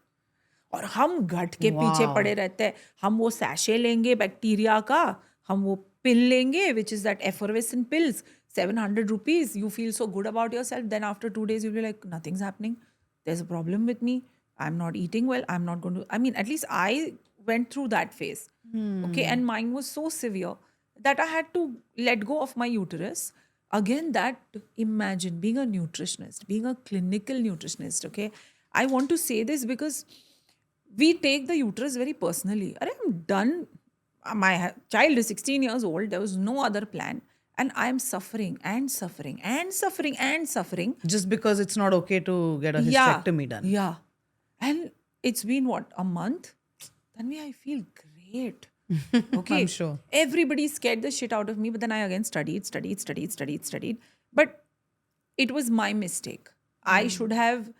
और हम गट के पीछे पड़े रहते हैं. हम वो sachet लेंगे बैक्टीरिया का, हम वो पिल लेंगे which is that effervescent pills, 700 rupees. You feel so good about yourself, then after 2 days you'll be like, nothing's happening, there's a problem with me, I'm not eating well, I'm not going to, I mean, at least I went through that phase. Okay, and mine was so severe that I had to let go of my uterus. Again, that, imagine being a nutritionist, being a clinical nutritionist, okay? I want to say this because we take the uterus very personally. I'm done. My child is 16 years old. There was no other plan. And I'm suffering and suffering and suffering and suffering. Just because it's not okay to get a hysterectomy done. Yeah. And it's been what, a month? Then I feel great. Okay. I'm sure. Everybody scared the shit out of me, but then I again studied. But it was my mistake. I should have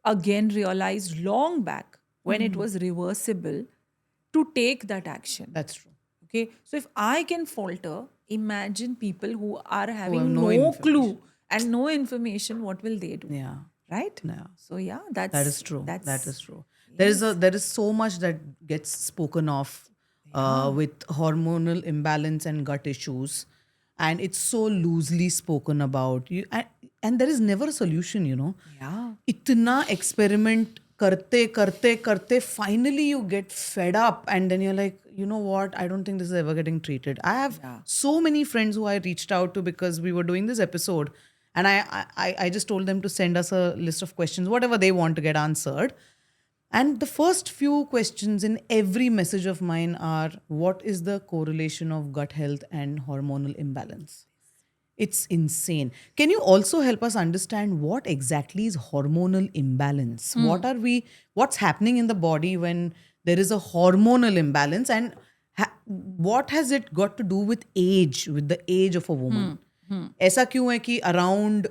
again realized long back when it was reversible to take that action. That's true. Okay. So if I can falter, imagine people who are having have no no information. clue and no information, what will they do? Yeah. Right? Yeah. So yeah, that That is true. That's, That is true. There is so much that gets spoken of with hormonal imbalance and gut issues, and it's so loosely spoken about. And there is never a solution. Yeah. Itna experiment karte, finally you get fed up, and then you're like, you know what? I don't think this is ever getting treated. I have so many friends who I reached out to because we were doing this episode, and I just told them to send us a list of questions, whatever they want to get answered. And the first few questions in every message of mine are, what is the correlation of gut health and hormonal imbalance? It's insane. Can you also help us understand what exactly is hormonal imbalance? What's happening in the body when there is a hormonal imbalance, and what has it got to do with age, with the age of a woman? ऐसा क्यों है कि around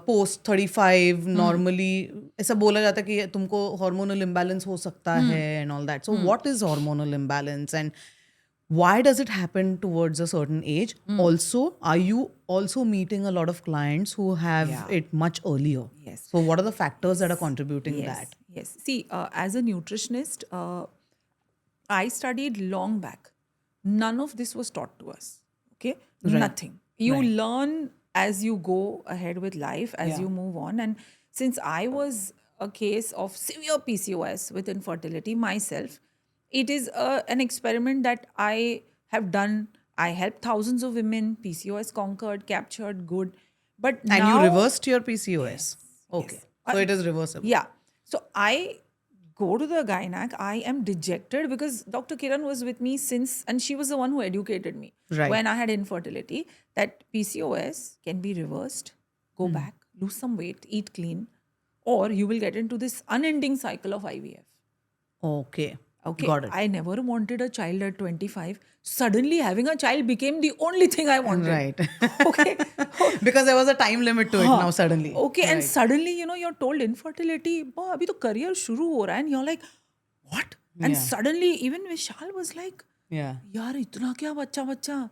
post 35 normally ऐसा बोला जाता है कि तुमको hormonal imbalance हो सकता है and all that. So what is hormonal imbalance, and why does it happen towards a certain age? Also, are you also meeting a lot of clients who have it much earlier? Yes. So what are the factors that are contributing that? Yes. See, as a nutritionist, I studied long back. None of this was taught to us. Okay? Nothing. You learn as you go ahead with life, as you move on. And since I was a case of severe PCOS with infertility myself, it is an experiment that I have done. I helped thousands of women. PCOS conquered, captured, good. But And now, you reversed your PCOS? Okay. So it is reversible. yeah. So I go to the gynac. I am dejected because Dr. Kiran was with me since, and she was the one who educated me Right. when I had infertility, that PCOS can be reversed, go back, lose some weight, eat clean, or you will get into this unending cycle of IVF. Okay. Okay. Got it. I never wanted a child at 25. Suddenly having a child became the only thing I wanted. Right. Okay. Because there was a time limit to it now suddenly. Okay, and suddenly, you're told infertility, abhi to career shuru ho raha hai, and you're like, what? And suddenly, even Vishal was like, Yeah. yaar, itna kya bacha?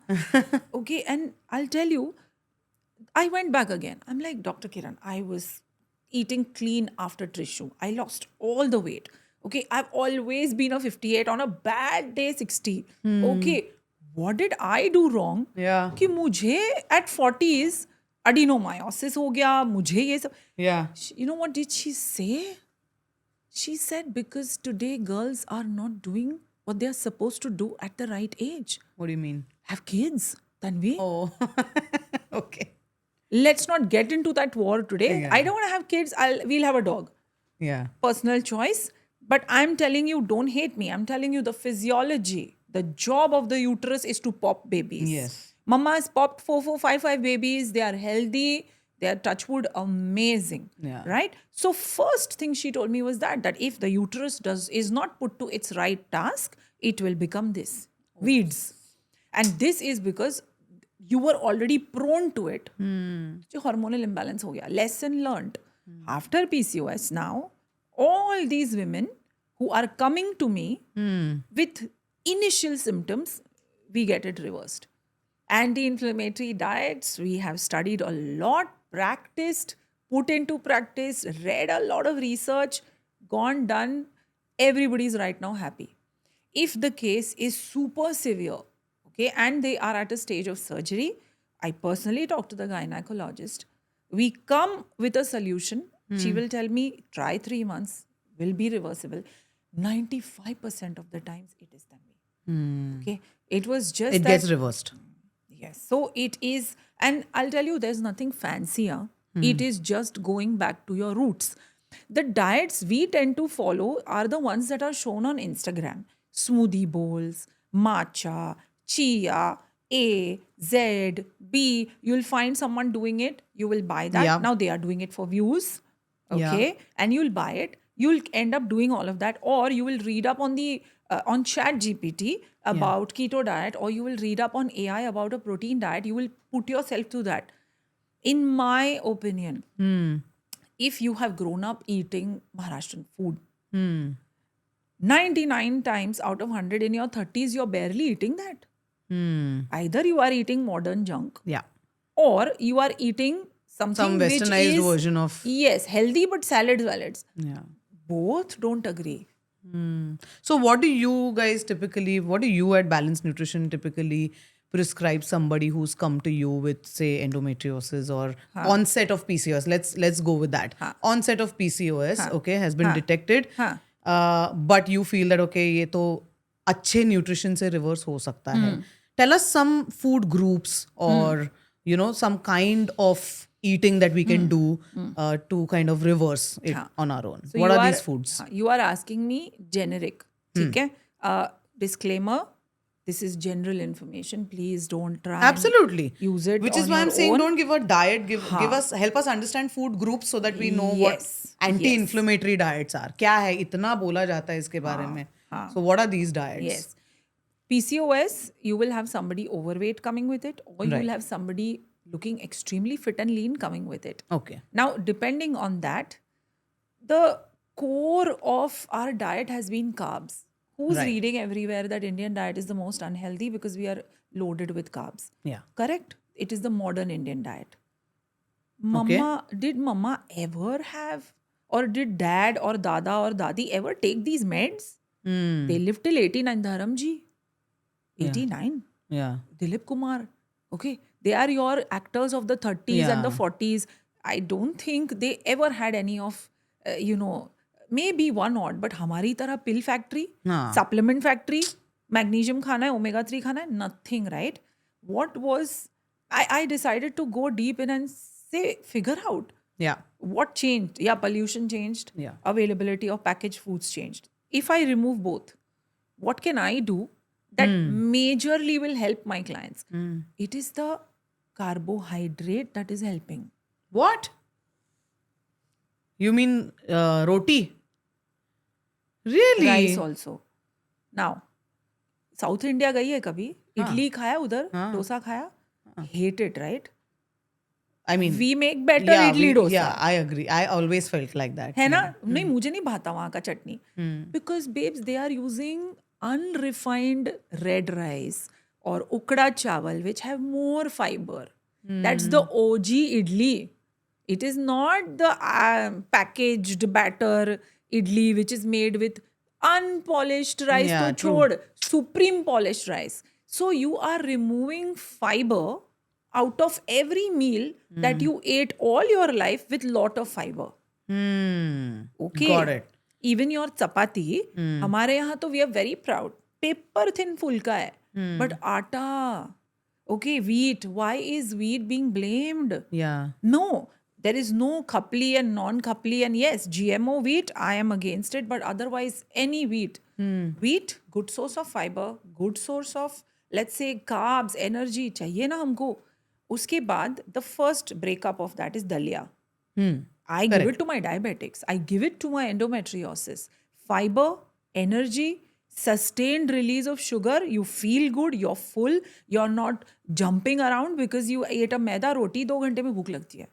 Okay, and I'll tell you, I went back again. I'm like, Dr. Kiran, I was eating clean after Trishu. I lost all the weight. Okay, I've always been a 58, on a bad day 60. Okay, what did I do wrong Yeah. कि मुझे at 40s adenomyosis हो गया, मुझे ये सब. Yeah. You know what did she say? She said because today girls are not doing what they are supposed to do at the right age. What do you mean? Have kids, Tanvi. Oh. Okay. Let's not get into that war today. Yeah. I don't want to have kids. We'll have a dog. Yeah. Personal choice. But I'm telling you, don't hate me. I'm telling you the physiology, the job of the uterus is to pop babies. Yes. Mama has popped 4, 4, 5, 5 babies. They are healthy. They are touchwood amazing. Yeah. Right? So first thing she told me was that if the uterus is not put to its right task, it will become this. Weeds. And this is because you were already prone to it. जो hormonal imbalance हो गया. Lesson learned. After PCOS now, all these women who are coming to me with initial symptoms, we get it reversed. Anti-inflammatory diets, we have studied a lot, practiced, put into practice, read a lot of research, gone, done. Everybody's right now happy. If the case is super severe, okay, and they are at a stage of surgery, I personally talk to the gynecologist. We come with a solution. She will tell me, try 3 months, will be reversible. 95% of the times it is done. Okay, it was just It that, gets reversed. yes. So it is, and I'll tell you, there's nothing fancier. It is just going back to your roots. The diets we tend to follow are the ones that are shown on Instagram. Smoothie bowls, matcha, chia, A, Z, B. You'll find someone doing it. You will buy that. Yeah. Now they are doing it for views. Okay. Yeah. And you'll buy it. You'll end up doing all of that. Or you will read up on the on Chat GPT about keto diet, or you will read up on AI about a protein diet. You will put yourself through that. In my opinion, if you have grown up eating Maharashtrian food, 99 times out of 100 in your 30s, you're barely eating that. Either you are eating modern junk, Yeah. or you are eating something Some which westernized is, version of. yes, healthy but salads. Yeah. Both don't agree. So what do you at Balanced Nutrition typically prescribe somebody who's come to you with, say, endometriosis or onset of PCOS? Let's go with that. Onset of PCOS, okay, has been detected. But you feel that, okay, ये तो अच्छे nutrition से reverse हो सकता है. Tell us some food groups or, some kind of eating that we can do to kind of reverse it on our own. So What you are these foods? You are asking me generic. ठीक है? Disclaimer, this is general information. Please don't try Absolutely. and use it Which is on why I'm your saying own. don't give a diet, help us understand food groups so that we know what Yes, anti-inflammatory diets are. क्या है इतना बोला जाता है इसके बारे में. So what are these diets? Yes. PCOS, you will have somebody overweight coming with it, or you will have somebody looking extremely fit and lean coming with it. Okay. Now, depending on that, the core of our diet has been carbs. Who's reading everywhere that Indian diet is the most unhealthy because we are loaded with carbs? Yeah. Correct? It is the modern Indian diet. Did mama ever have, or did dad or dada or dadi ever take these meds? They lived till 89, Dharamji. 89. Yeah. Dilip Kumar. Okay. They are your actors of the 30s and the 40s. I don't think they ever had any of, maybe one odd, but hamari tarah pill factory, supplement factory, magnesium khana hai, omega 3 khana hai, nothing, right? What was, I decided to go deep in and say, figure out Yeah. what changed. Yeah, pollution changed. Yeah. Availability of packaged foods changed. If I remove both, what can I do that majorly will help my clients? It is the carbohydrate that is helping. What? You mean roti? Really? Rice also. Now, South India गई है कभी? इडली खाया उधर? डोसा खाया? Hate it, right? I mean, We make better idli dosa. Yeah, I agree. I always felt like that. है ना? नहीं, मुझे नहीं भाता वहाँ का चटनी. Because babes, they are using unrefined red rice or ukda chawal, which have more fiber. That's the OG idli. It is not the packaged batter idli, which is made with unpolished rice. Yeah, to chhod, supreme polished rice. So you are removing fiber out of every meal that you ate all your life with lot of fiber. Okay. Got it. Even your chapati, हमारे यहाँ तो we are very proud. Paper thin फुल्का है. But आटा, okay, wheat. Why is wheat being blamed? Yeah. No, there is no khapli and non-khapli. And yes, GMO wheat, I am against it. But otherwise, any wheat. Wheat, good source of fiber, good source of, let's say, carbs, energy. चाहिए ना हमको. उसके बाद, the first breakup of that is dalia. I give it to my diabetics. I give it to my endometriosis. Fiber, energy, sustained release of sugar. You feel good. You're full. You're not jumping around because you ate a maida roti. 2 घंटे में भूख लगती है.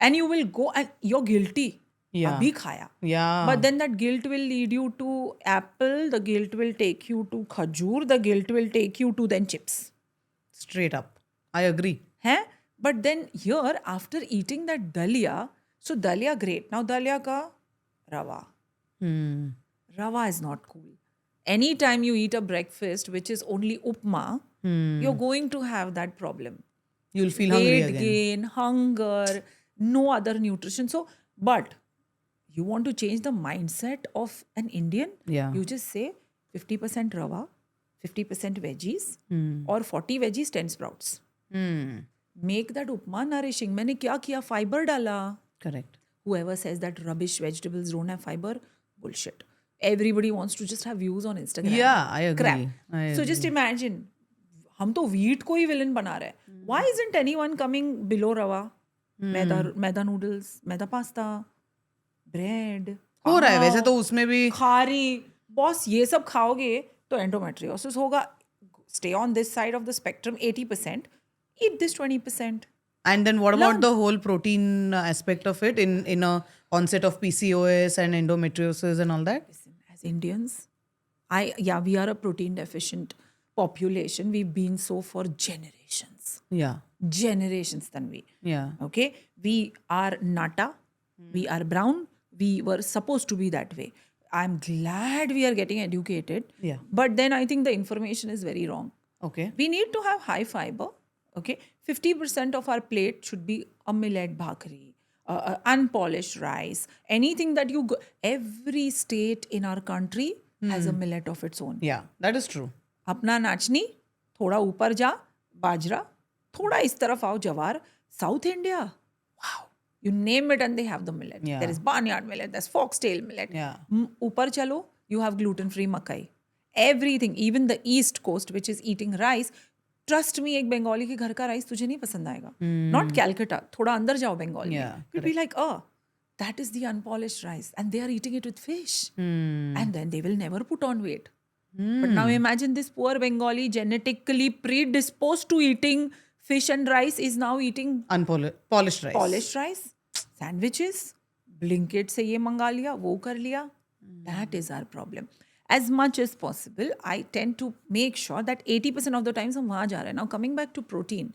And you will go and you're guilty. Yeah. अभी खाया. Yeah. But then that guilt will lead you to apple. The guilt will take you to khajur. The guilt will take you to then chips. Straight up. I agree. है? But then here, after eating that dalia, so dalia great. Now dalia ka rava. Rava is not cool. Anytime you eat a breakfast which is only upma, you're going to have that problem. You'll feel hungry Weight again. gain, hunger, no other nutrition. So, but you want to change the mindset of an Indian? Yeah. You just say 50% rava, 50% veggies, or 40 veggies, 10 sprouts. Make that upma nourishing. मैंने क्या किया? Fiber डाला. Correct. Whoever says that rubbish vegetables don't have fiber, bullshit. Everybody wants to just have views on Instagram. Yeah, I agree. Crap. I So just imagine, हम तो wheat को ही villain बना रहे हैं. Why isn't anyone coming below rava? Maida noodles, maida pasta, bread. हो रहा है वैसे तो उसमें भी. खारी. बॉस ये सब खाओगे तो endometriosis होगा. Stay on this side of the spectrum, 80%. Eat this 20%. And then what about the whole protein aspect of it in a onset of PCOS and endometriosis and all that? Listen, as Indians, we are a protein deficient population. We've been so for generations. Yeah. Generations, Tanvi. Yeah. Okay? We are nata. We are brown. We were supposed to be that way. I'm glad we are getting educated. Yeah. But then I think the information is very wrong. Okay. We need to have high fiber. Okay, 50% of our plate should be a millet bhakri, unpolished rice, anything that you every state in our country has a millet of its own. Yeah, that is true. अपना नाचनी, थोड़ा ऊपर जा, बाजरा, थोड़ा इस तरफ आओ जवार. South India, wow, you name it and they have the millet. Yeah. There is barnyard millet, there's foxtail millet. Yeah. ऊपर चलो, you have gluten-free makai. Everything, even the East Coast, which is eating rice. Trust me, एक बंगाली के घर का rice तुझे नहीं पसंद आएगा. नॉट कैलकटा, थोड़ा अंदर जाओ बंगाल में. It be like that is the unpolished rice and they are eating it with fish. And then they will never put on weight. But now imagine this poor Bengali genetically predisposed to eating fish and rice is now eating polished rice. Polished rice, sandwiches, Blinkit से ये मंगा लिया, वो कर लिया. That is our problem. As much as possible, I tend to make sure that 80% of the times हम वहाँ जा रहे हैं. Now coming back to protein.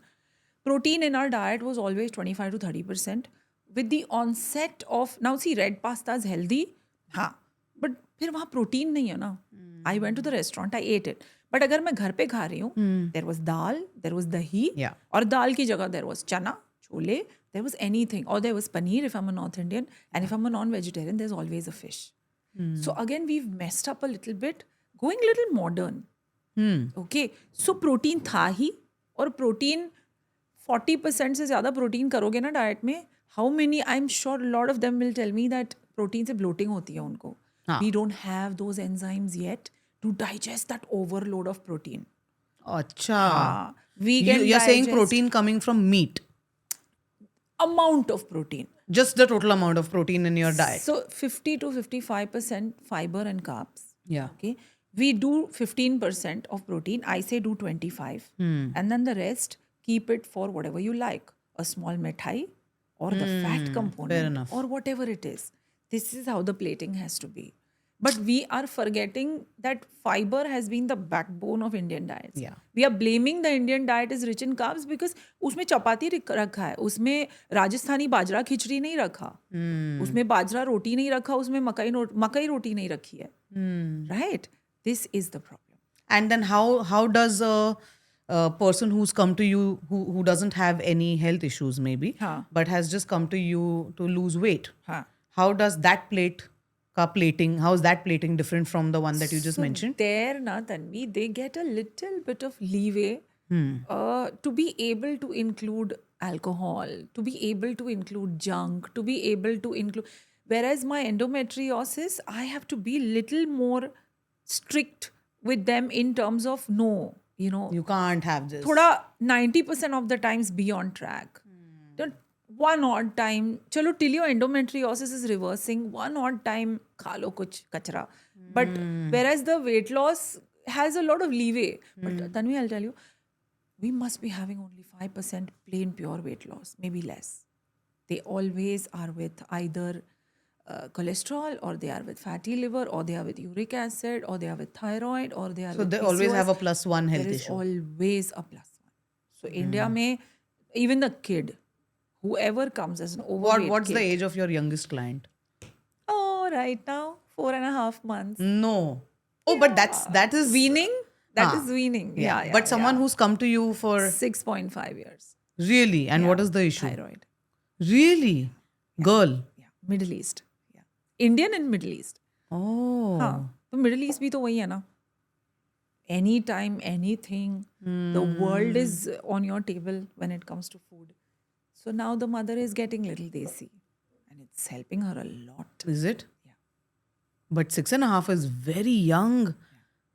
Protein in our diet was always 25 to 30%. With the onset of, now see, red pasta is healthy. हाँ. But फिर वहाँ protein नहीं है ना. I went to the restaurant, I ate it. But अगर मैं घर पे खा रही हूँ, there was dal, there was dahi. Yeah. और दाल की जगह there was chana, chole, there was anything. Or there was paneer if I'm a North Indian. And if I'm a non-vegetarian, there's always a fish. So again, we've messed up a little bit, going a little modern. Okay, so protein था ही, और protein 40% से ज़्यादा protein करोगे ना diet में, how many, I'm sure a lot of them will tell me that protein से bloating होती है उनको. We don't have those enzymes yet to digest that overload of protein. अच्छा. We can You're saying digest protein coming from meat. amount of protein. Just the total amount of protein in your diet. So 50 to 55% fiber and carbs. Yeah. Okay. We do 15% of protein. I say do 25. And then the rest, keep it for whatever you like. A small mithai or the fat component. Fair enough. Or whatever it is. This is how the plating has to be. But we are forgetting that fiber has been the backbone of Indian diets. Yeah. We are blaming the Indian diet is rich in carbs because उसमें चपाती रखा है, उसमें राजस्थानी बाजरा खिचड़ी नहीं रखा, उसमें बाजरा रोटी नहीं रखा, उसमें मकई रोटी नहीं रखी है. Right? This is the problem. And then how does a person who's come to you who doesn't have any health issues maybe, हाँ. but has just come to you to lose weight, हाँ. how does that plating, how is that plating different from the one that you just mentioned? There, na Tanvi, they get a little bit of leeway to be able to include alcohol, to be able to include junk, to be able to include. Whereas my endometriosis, I have to be little more strict with them in terms of no, You can't have this. थोड़ा 90% of the times be on track. Then one odd time, चलो till your endometriosis is reversing, one odd time खा लो कुछ कचरा. But whereas the weight loss has a lot of leeway. But Tanvi, I'll tell you, we must be having only 5% plain pure weight loss, maybe less. They always are with either cholesterol, or they are with fatty liver, or they are with uric acid, or they are with thyroid, or they are So with they always PCOS. have a +1 health There is issue. always a +1. So India mein, even the kid, whoever comes as an overweight What's kid, the age of your youngest client? oh, right now 4.5 months. No. Oh, but that is Weaning. That Ah, is weaning. Yeah. But someone who's come to you for 6.5 years. really, and what is the issue? Thyroid. Really, girl. Yeah. Middle East. Yeah. Indian and Middle East. Oh, हाँ तो middle east भी तो वही है ना. Any time anything the world is on your table when it comes to food. So now the mother is getting little desi and it's helping her a lot. is it? But 6.5 is very young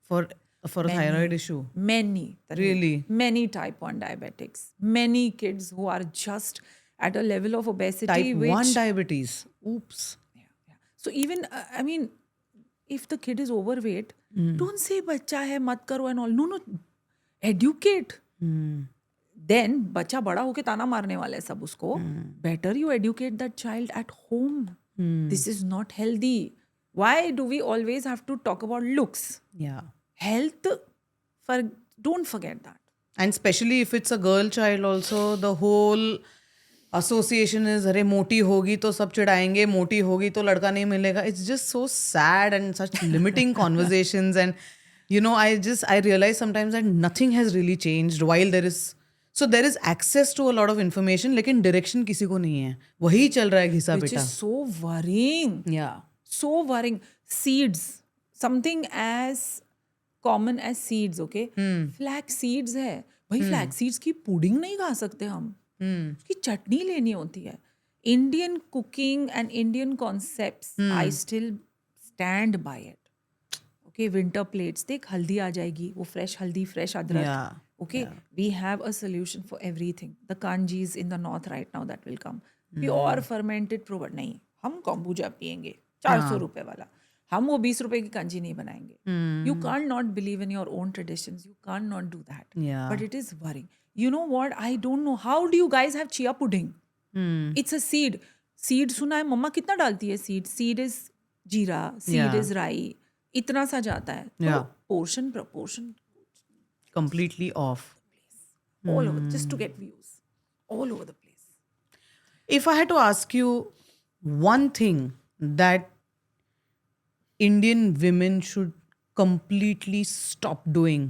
for a thyroid issue. Many, Really? many type 1 diabetics, many kids who are just at a level of obesity Type which 1 diabetes. Oops. Yeah. So even I mean, if the kid is overweight, don't say बच्चा है मत करो and all. No, educate. Then बच्चा बड़ा होके ताना मारने वाला है सब उसको. Better you educate that child at home. This is not healthy. Why do we always have to talk about looks? Yeah. Health, don't forget that. And especially if it's a girl child also, the whole association is अरे मोटी होगी तो सब चिढ़ाएंगे, मोटी होगी तो लड़का नहीं मिलेगा. It's just so sad and such limiting conversations. And I realize sometimes that nothing has really changed while there is access to a lot of information, लेकिन direction किसी को नहीं है. वही चल रहा है घिसा Which पिटा. is so worrying. Yeah. So worrying. Seeds, something as common as seeds, okay? Flax seeds है भाई. Flax seeds की पुडिंग नहीं खा सकते हम. उसकी चटनी लेनी होती है. Indian cooking and Indian concepts, I still stand by it. Okay, winter plates, देख हल्दी आ जाएगी, वो fresh हल्दी, fresh अदरक. Yeah. Okay, we have a solution for everything. The kanjis in the north right now that will come. Pure fermented नहीं, हम kombucha पियेंगे 400 रुपए वाला. हम वो 20 रुपए की कंजी नहीं बनाएंगे. You can't not believe in your own traditions. You can't not do that. Yeah. But it is worrying. You know what? I don't know. How do you guys have chia pudding? It's a seed. Seed सुना है मम्मा कितना डालती है seed? Seed is जीरा. Seed Yeah. is राई. इतना सा जाता है. Yeah. Portion proportion Completely off. all over just to get views. All over the place. If I had to ask you one thing that Indian women should completely stop doing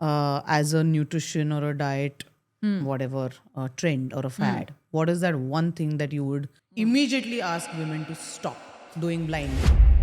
as a nutrition or a diet, whatever, a trend or a fad, what is that one thing that you would immediately ask women to stop doing blindly?